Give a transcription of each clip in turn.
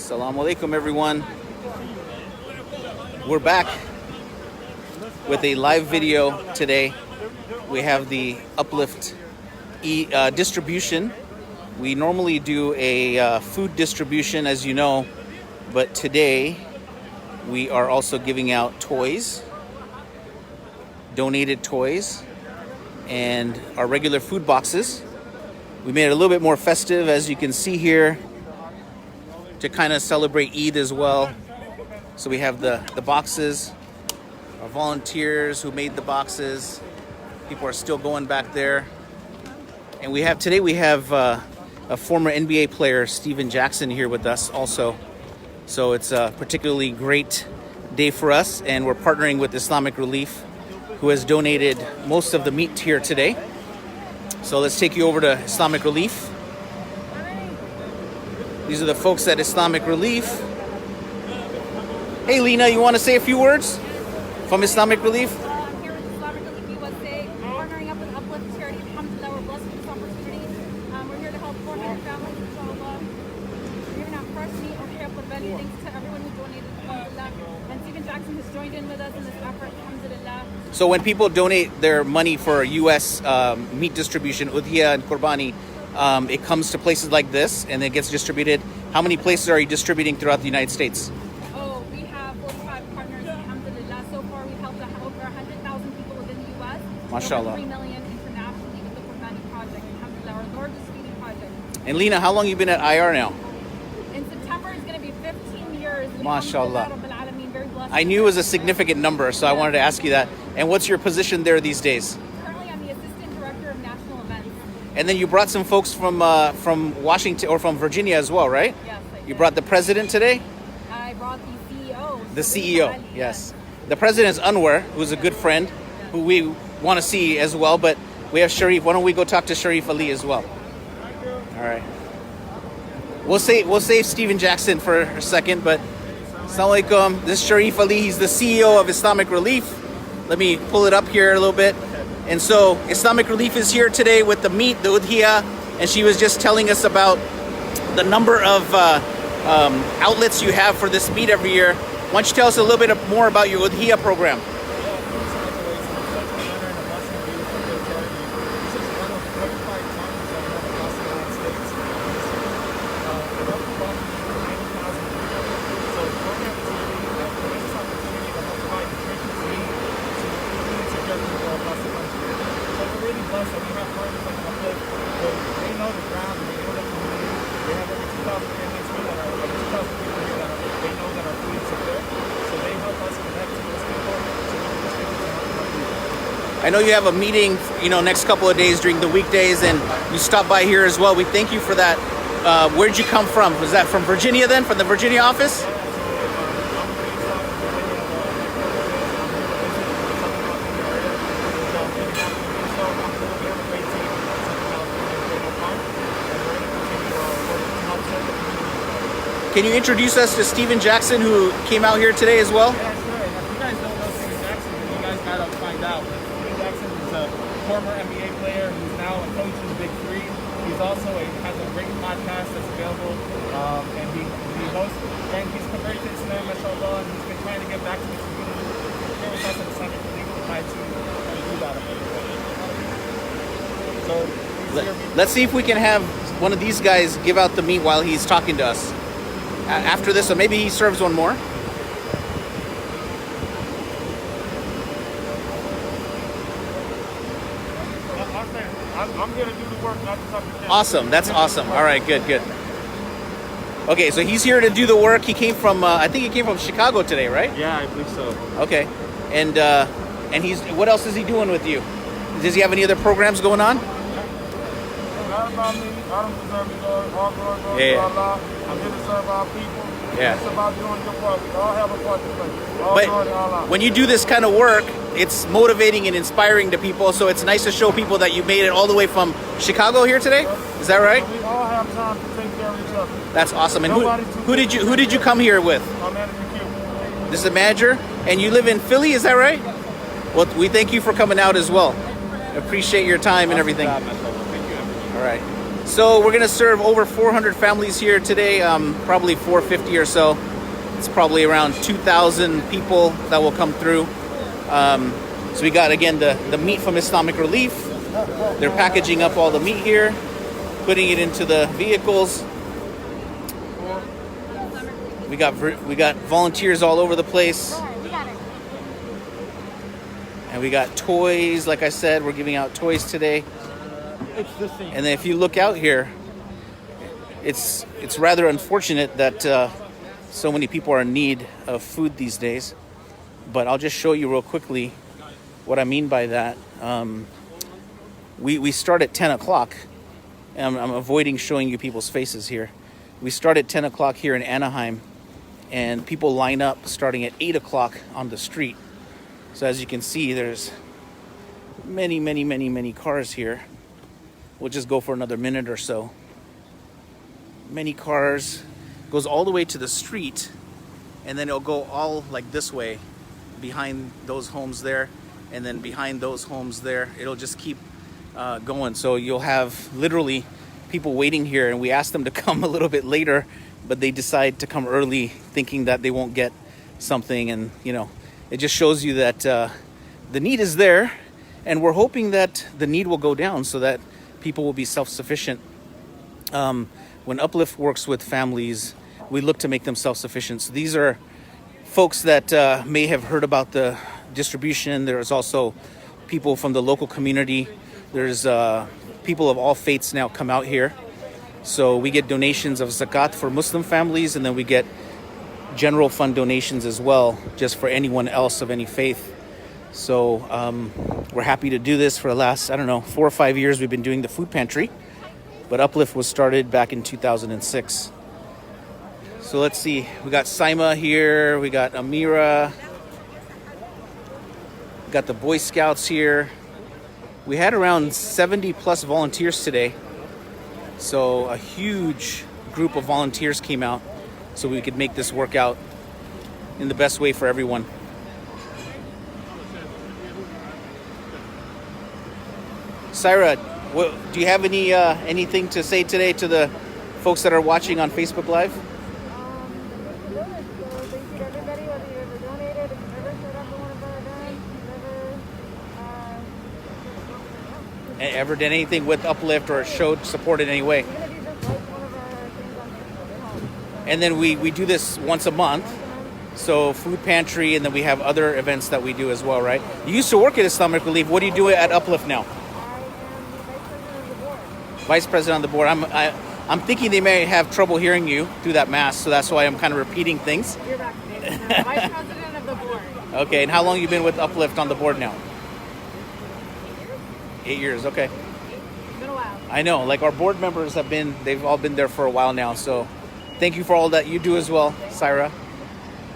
Assalamu alaikum, everyone. We're back with a live video today. We have the Uplift distribution. We normally do a food distribution, as you know, but today we are also giving out toys, donated toys, and our regular food boxes. We made it a little bit more festive, as you can see here, to kind of celebrate Eid as well. So we have the boxes, our volunteers who made the boxes. People are still going back there. And today we have a former NBA player, Steven Jackson, here with us also. So it's a particularly great day for us, and we're partnering with Islamic Relief, who has donated most of the meat here today. So let's take you over to Islamic Relief. These are the folks at Islamic Relief. Hey Lena, you want to say a few words from Islamic Relief? I'm here with Islamic Relief USA, partnering up with Uplift charity. Alhamdulillah, we're blessed with this opportunity. We're here to help 400 families, inshallah. We're giving out fresh meat or qurbani. Thanks to everyone who donated, alhamdulillah. And Steven Jackson has joined in with us in this effort, alhamdulillah. So when people donate their money for U.S. Meat distribution, udhiya and qurbani, it comes to places like this and it gets distributed. How many places are you distributing throughout the United States? Oh, we have 45 partners, alhamdulillah. So far, we've helped over 100,000 people within the U.S. MashaAllah. 3 million internationally with the qurbani project, alhamdulillah, our largest feeding project. And Lena, how long have you been at IR now? In September, it's going to be 15 years. MashaAllah. Very blessed. I knew it was a significant number, so I wanted to ask you that. And what's your position there these days? Currently, I'm the Assistant Director of National Events. And then you brought some folks from Washington or from Virginia as well, right? Yes, I You did. brought the president today? I brought the CEO. The CEO, yes. The president is Anwar, who's a good friend, who we want to see as well. But we have Sharif. Why don't we go talk to Sharif Ali as well? All right. We'll save Steven Jackson for a second, but Assalamu alaikum. This is Sharif Ali. He's the CEO of Islamic Relief. Let me pull it up here a little bit. And so Islamic Relief is here today with the meat, the udhiya, and she was just telling us about the number of outlets you have for this meat every year. Why don't you tell us a little bit more about your udhiya program? I know you have a meeting, next couple of days during the weekdays, and you stop by here as well. We thank you for that. Where'd you come from? Was that from Virginia then, from the Virginia office? Can you introduce us to Steven Jackson, who came out here today as well? Yeah, sure. If you guys don't know Steven Jackson, you guys gotta find out. Steven Jackson is a former NBA player who's now a coach in the Big Three. He's also has a great podcast that's available, and he hosts. And he's converted to Islam, mashallah, and he's been trying to get back to the community. Here with us at Islamic Relief to try to do that. So let's see if we can have one of these guys give out the meat while he's talking to us. After this, or maybe he serves one more. I'm here to do the work, not just understand. Awesome. That's awesome. All right, good. Okay, so he's here to do the work. He came from, I think he came from Chicago today, right? Yeah, I believe so. Okay. And he's, what else is he doing with you? Does he have any other programs going on? Not about me. I don't deserve it, Lord. All glory goes to Allah. I'm here to serve our people. Yeah. It's about doing your part. We all have a part to play. All But glory to Allah. when you do this kind of work, it's motivating and inspiring to people. So it's nice to show people that you made it all the way from Chicago here today. Is that right? We all have time to take care of each other. That's awesome. And who did you come here with? My manager, Q. This is the manager, and you live in Philly. Is that right? Well, we thank you for coming out as well. Appreciate your time and everything. All right. So we're gonna serve over 400 families here today, probably 450 or so. It's probably around 2,000 people that will come through. So we got, again, the meat from Islamic Relief. They're packaging up all the meat here, putting it into the vehicles. We got volunteers all over the place. And we got toys. Like I said, we're giving out toys today. And then if you look out here, it's rather unfortunate that so many people are in need of food these days. But I'll just show you real quickly what I mean by that. We start at 10 o'clock. I'm avoiding showing you people's faces here. We start at 10 o'clock here in Anaheim, and people line up starting at 8 o'clock on the street. So as you can see, there's many cars here. We'll just go for another minute or so. Many cars. Goes all the way to the street, and then it'll go all like this way behind those homes there, and then behind those homes there. It'll just keep going. So you'll have literally people waiting here, and we ask them to come a little bit later, but they decide to come early thinking that they won't get something. And it just shows you that the need is there, and we're hoping that the need will go down so that people will be self-sufficient. When Uplift works with families, we look to make them self-sufficient. So these are folks that may have heard about the distribution. There's also people from the local community. There's people of all faiths now come out here. So we get donations of zakat for Muslim families, and then we get general fund donations as well, just for anyone else of any faith. So we're happy to do this. For the last, 4 or 5 years, we've been doing the food pantry. But Uplift was started back in 2006. So let's see. We got Saima here. We got Amira. We got the Boy Scouts here. We had around 70 plus volunteers today. So a huge group of volunteers came out so we could make this work out in the best way for everyone. Syra, do you have anything to say today to the folks that are watching on Facebook Live? Thank you to everybody, whether you ever donated, if you ever showed up to one of our events, Ever did anything with Uplift or showed support in any way? even if you just like one of our things on Facebook, it helps. And then we do this once a month. So food pantry, and then we have other events that we do as well, right? You used to work at Islamic Relief. What do you do at Uplift now? Vice president on the board. I'm thinking they may have trouble hearing you through that mask, so that's why I'm kind of repeating things. You're back. Vice president of the board. Okay, and how long have you been with Uplift on the board now? 8 years, okay. It's been a while. I know, like our board members they've all been there for a while now, so thank you for all that you do as well, Syra.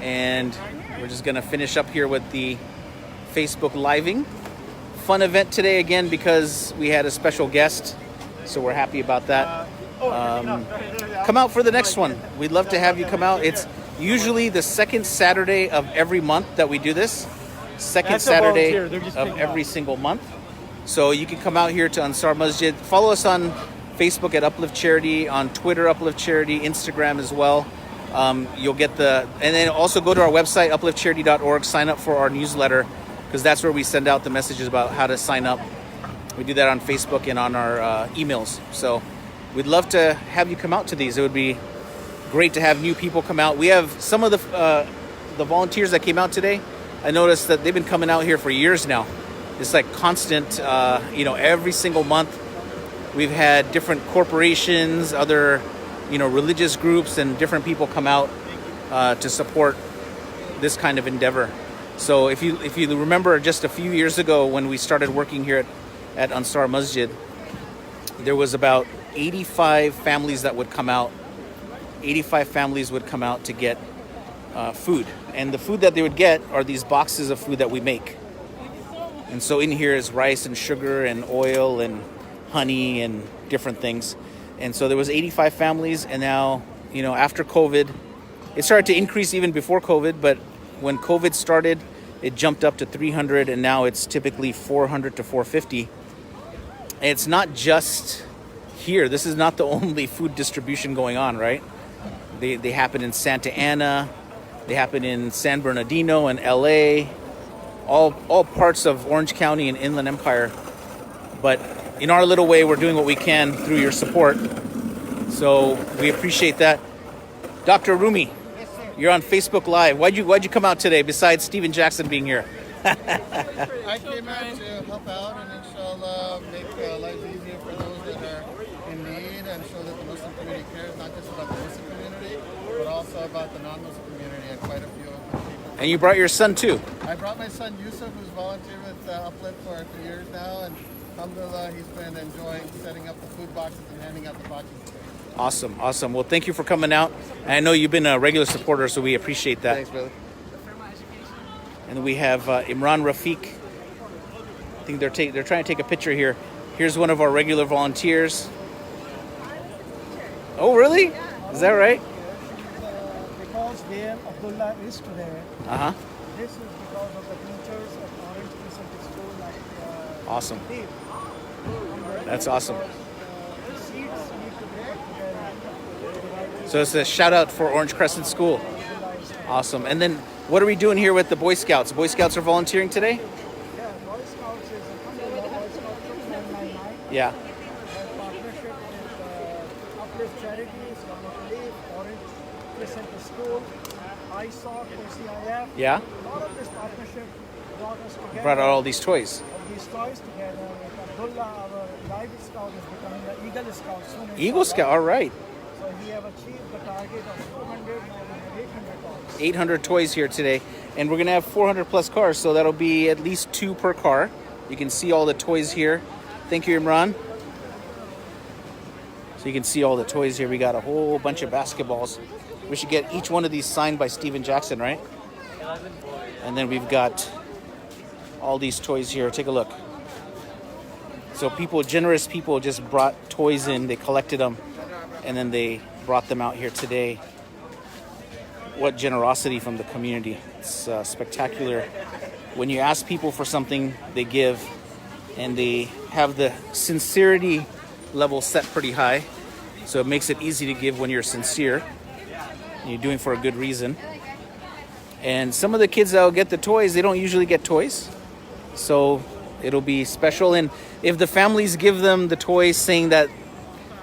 And we're just gonna finish up here with the Facebook Living. Fun event today again because we had a special guest. So we're happy about that. Come out for the next one. We'd love to have you come out. It's usually the second Saturday of every month that we do this. Second Saturday of every single month. So you can come out here to Ansar Masjid. Follow us on Facebook at Uplift Charity, on Twitter Uplift Charity, Instagram as well. You'll get and then also go to our website, upliftcharity.org, sign up for our newsletter, because that's where we send out the messages about how to sign up. We do that on Facebook and on our emails. So we'd love to have you come out to these. It would be great to have new people come out. We have some of the volunteers that came out today. I noticed that they've been coming out here for years now. It's like constant, every single month. We've had different corporations, other, religious groups, and different people come out to support this kind of endeavor. So if you remember just a few years ago when we started working here at Ansar Masjid, there was about 85 families that would come out. 85 families would come out to get food. And the food that they would get are these boxes of food that we make. And so in here is rice and sugar and oil and honey and different things. And so there was 85 families, and now, after COVID, it started to increase even before COVID, but when COVID started, it jumped up to 300, and now it's typically 400 to 450. And it's not just here. This is not the only food distribution going on, right? They happen in Santa Ana, they happen in San Bernardino and LA, all parts of Orange County and Inland Empire. But in our little way, we're doing what we can through your support. So we appreciate that. Dr. Rumi, you're on Facebook Live. Why'd you come out today besides Steven Jackson being here? I came out to help out and inshallah make life easier for those that are in need and show that the Muslim community cares, not just about the Muslim community, but also about the non-Muslim community and quite a few of them. And you brought your son too. I brought my son Yusuf, who's volunteered with Uplift for 3 years now, and alhamdulillah, he's been enjoying setting up the food boxes and handing out the boxes. Awesome, awesome. Well, thank you for coming out. And I know you've been a regular supporter, so we appreciate that. Thanks, brother. And then we have Imran Rafiq. I think they're trying to take a picture here. Here's one of our regular volunteers. Oh, really? Is that right? Because where Abdullah is today, Uh-huh. this is because of the teachers of Orange Crescent School like Awesome. Dave. That's awesome. The seeds need to be together. So it's a shout out for Orange Crescent School. Awesome. And then what are we doing here with the Boy Scouts? Boy Scouts are volunteering today? Yeah, Boy Scouts is Alhamdulillah, Boy Scouts 999. Yeah. Have partnership with Uplift Charity, Islamic Relief, Orange Crescent School, ISOC, OCIF. Yeah. A lot of this partnership brought us together. Brought out all these toys. Of these toys together. With Abdullah, our live scout, is becoming the Eagle Scout soon. Eagle inshallah. Scout, all right. So we have achieved the target of 200, now we have 800 toys. 800 toys here today. And we're going to have 400 plus cars, so that'll be at least 2 per car. You can see all the toys here. Thank you, Imran. So you can see all the toys here. We got a whole bunch of basketballs. We should get each one of these signed by Steven Jackson, right? And then we've got all these toys here. Take a look. So generous people just brought toys in. They collected them, and then they brought them out here today. What generosity from the community. It's spectacular. When you ask people for something, they give, and they have the sincerity level set pretty high. So it makes it easy to give when you're sincere and you're doing for a good reason. And some of the kids that will get the toys, they don't usually get toys. So it'll be special. And if the families give them the toys saying that,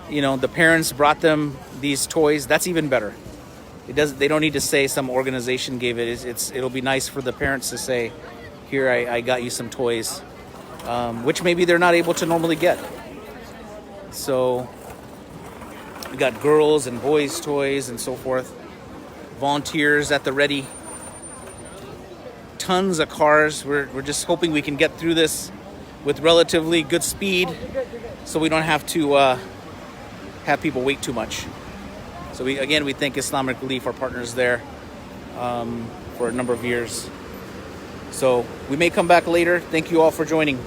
the parents brought them these toys, that's even better. They don't need to say some organization gave it. It'll be nice for the parents to say, here, I got you some toys, which maybe they're not able to normally get. So we got girls and boys toys and so forth. Volunteers at the ready. Tons of cars. We're just hoping we can get through this with relatively good speed, so we don't have to have people wait too much. So we thank Islamic Relief, our partners there, for a number of years. So we may come back later. Thank you all for joining.